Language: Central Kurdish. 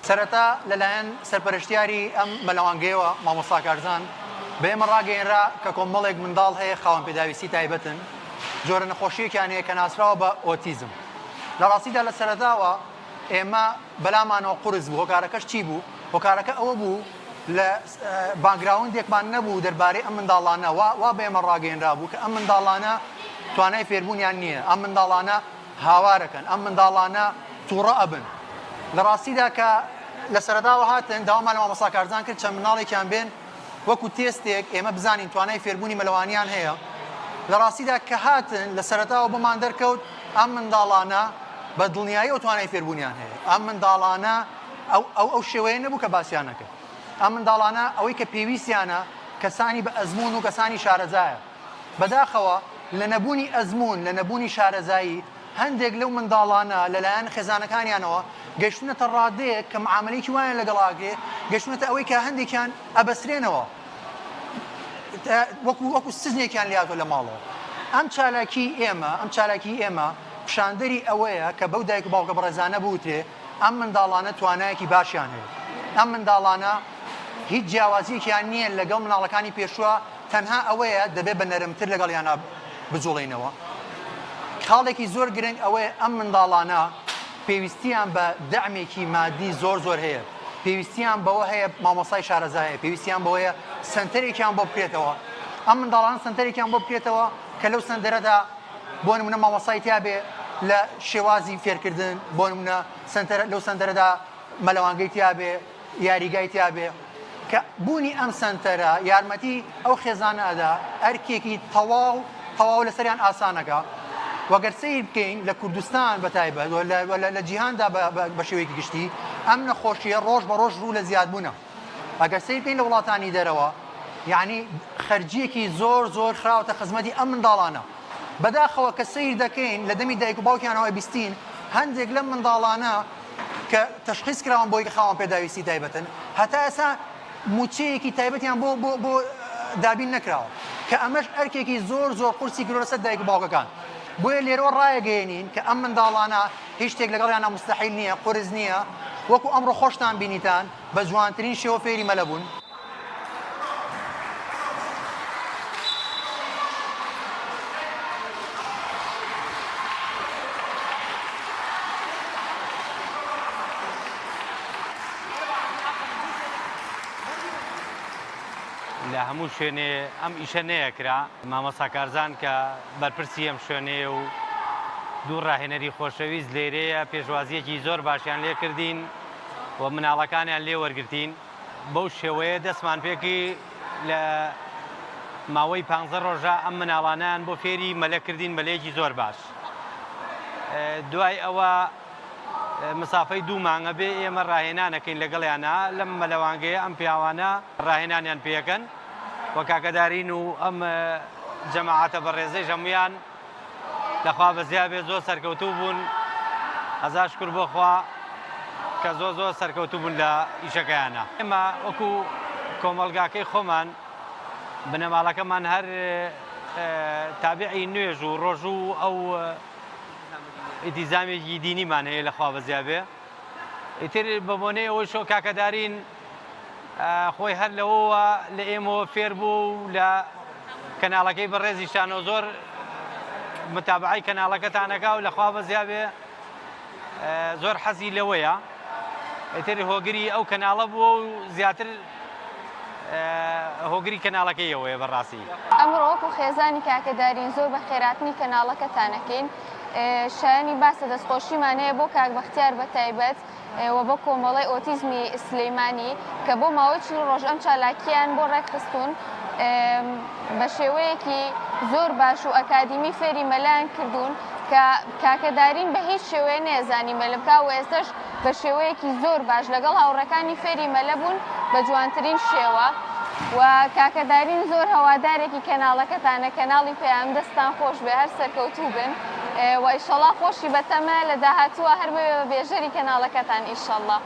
سەرەتا لەلایەن سەرپەرشتیاری ئەم مەلەوانگەیەوە مامۆستا کارزان بە ئێمە ڕاگەیەنرا کە کۆمەڵێک منداڵ هەیە خاوەن پێداویستی تایبەتن جۆرە نەخۆشیەکیان هەیە کە ناسراوە بە ئۆتیزم. لە ڕاستیدا لە سەرەتاوە ئێمە بەلامانەوە قورس بوو. هۆکارەکەش چی بوو؟ هۆکارەکە ئەوە بوو لە باگراوندێکمان نەبوو دەربارەی ئەم منداڵانە وا بە ئێمە ڕاگەیەنرا بوو کە ئەم منداڵانە توانای فێربوونیان نییە، ئەم منداڵانە هاوارەکەن، ئەم منداڵانە تووڕە ئەبن. لە ڕاستیدا کە لە سەرەتاوە هاتن داوامان لە مامۆستا کارزان کرد چەند منداڵێکیان بێن وەکو تێستێک ئێمە بزانین توانای فێربوونی مەلەوانیان هەیە. لە ڕاستیدا کە هاتن لە سەرەتاوە بۆمان دەرکەوت ئەم منداڵانە بە دڵنیایی ئەو توانای فێربوونیان هەیە. ئەم منداڵانە ئەو شێوەیە نەبوو کە باسییان نەکرد. ئەم منداڵانە ئەوەی کە پێویستیانە کەسانی بە ئەزمون و کەسانی شارەزایە. بەداخەوە لە نەبوونی ئەزمون لە نەبوونی شارەزایی هەندێک لەو منداڵانە لەلایەن خێزانەکانیانەوە گەشتونەتە ڕادەیەک کە معاملەیەکی وایە لەگەڵاگرێ گەشتونەتە ئەوەی کە هەندێکیان ئەبەسرێنەوە وەکو سزنێکیان لاتۆ لە ماڵەوە. ئەم چالاکی ئێمە پیشاندەری ئەوەیە کە بەو دایک و باوکە بەڕێزانە بوترێ ئەم منداڵانە توانایەکی باشیان هەیە. ئەم منداڵانە هیچ جیاوازیەکیان نییە لەگەڵ مناڵەکانی پێشووە، تەنها ئەوەیە دەبێت بە نەرمتر لەگەڵیانە بجوڵێنەوە. خاڵێکی زۆر گرنگ ئەوەیە ئەم منداڵانە پێویستیان بە دەعمێکی مادی زۆر هەیە. پێویستیان بەوە هەیە مامۆستای شارەزایە، پێویستیان بەوەیە سنتەرێکیان بۆ بکرێتەوە. ئەم منداڵان سنتەرێکیان بۆ بکرێتەوە کە لەو سنتەرەدا بۆ نمونە مامۆستای تیابێ لە شێوازی فێرکردن، بۆ نمونە لەو سنتەرەدا مەلەوانگەی تیابێ، یاریگای تیابێ کە بوونی ئەم سنتەرە یارمەتی ئەو خێزانەدا ئەرکێکی تەواو لەسەریان ئاسانەکە. وەگەر سیر بکەین لە کوردستان بەتایبەت لە جیهاندا بە شێوەیەکی گشتی ئەم نەخۆشیە ڕۆژ بە ڕۆژ ڕوو لە زیادبوونە. ئەگەر سیر بکەین لە وڵاتانی دەرەوە یعنی خەرجیەکی زۆر خراوەتە خزمەتی ئەم منداڵانە. بەداخەوە کە سیر دەکەین لە دەمی دایک و باوکیانەوە بیستین هەندێک لەم منداڵانە کە تەشخیص کراون بۆی کە خاوەن پێداویستی تایبەتن هەتا ئێستا موچەیەکی تایبەتیان بۆ دابین نەکراوە کە ئەمەش ئەرکێکی زۆر قورسی گرۆ لەسەر دایک و باوکەکان. بۆیە لێرەوە ڕایەگەیەنین کە ئەم منداڵانە هیچ شتێک لەگەڵیانە مستەحیل نییە، قورس نییە، وەکو ئەمڕۆ خۆشتان بینیتان بە جوانترین شێوە فێری مەلە بوون. لە هەموو شوێنێ ئەم ئیشە نەیەکرا. مامۆستا کارزان کە بەرپرسی ئەم شوێنەیە و دوو ڕاهێنەری خۆشەویست لێرەیە پێشوازیەکی زۆر باشیان لێ کردین و مناڵەکانیان لێ وەرگرتین. بەو شێوەیە دەستمان پێکی لە ماوەی 15 ڕۆژە ئەم مناڵانیان بۆ فێری مەلەکردین مەلەیەکی زۆر باش. دوای ئەوە مسافەی 2 مانگە بێ ئێمە ڕاهێنانەکەین لەگەڵیانە لەم مەلەوانگەیە ئەم پیاوانە ڕاهێنانیان پێەکەن و کاکەدارین و ئەم جەماعەتە بەڕێزەی هەمویان لەخوا بەزیا بێ زۆر سەرکەوتوو بوون. هەزار شکر بۆ خوا کە زۆر سەرکەوتوو بوون لە ئیشەکەیانە. ئێمە وەکو کۆمەڵگاکەی خۆمان بنەماڵەکەمان هەر تابعی نوێژ و ڕۆژ و ئەو ئیتیزامێکی دینیمان هەیە لەخوا بەزیا بێ. ئیتر بە بۆنەی ئەوەی شۆ کاکەدارین خۆی هەر لەوەوە لە ئێمەوە فێر بوو و لە کەناڵەکەی بەڕێزیشانەوە زۆر متابعی کەناڵەکەتانەکە و لەخوا بەزیا بێ زۆر حەزی لەوەیە. ئیتر هۆگری ئەو کەناڵە بووە و زیاتر هۆگری کەناڵەکەیەوەیە بەڕاستی. ئەمڕۆ وەکو خێزانی کاکەدارین زۆر بە خێراتنی کەناڵەکەتانەکەین. شایانی باسە دەستخۆشیمان هەیە بۆ کاک بەختیار بەتایبەت و بۆ کۆمەڵی ئۆتیزمی سلەیمانی کە بۆ ماوەی 40 ڕۆژ ئەم چالاکیان بۆ ڕێکخستوون بە شێوەیەکی زۆر باش و ئەکادیمی فێری مەلایان کردوون کە کاکەدارین بە هیچ شێوەیە نێزانی مەلە بکا و ئێستش بە شێوەیەکی زۆر باش لەگەڵ هاوڕەکانی فێری مەلە بوون بە جوانترین شێوە. و کاکەدارین زۆر هەوادارێکی کەناڵەکەتانە، کەناڵی پێیان دەستان خۆش بێ، هەر سەرکەوتوو بن و ئیشەڵا خۆشی بەتەمە لە داهاتووە هەر بێ بێژەری کەناڵەکەتان ئیشەڵا.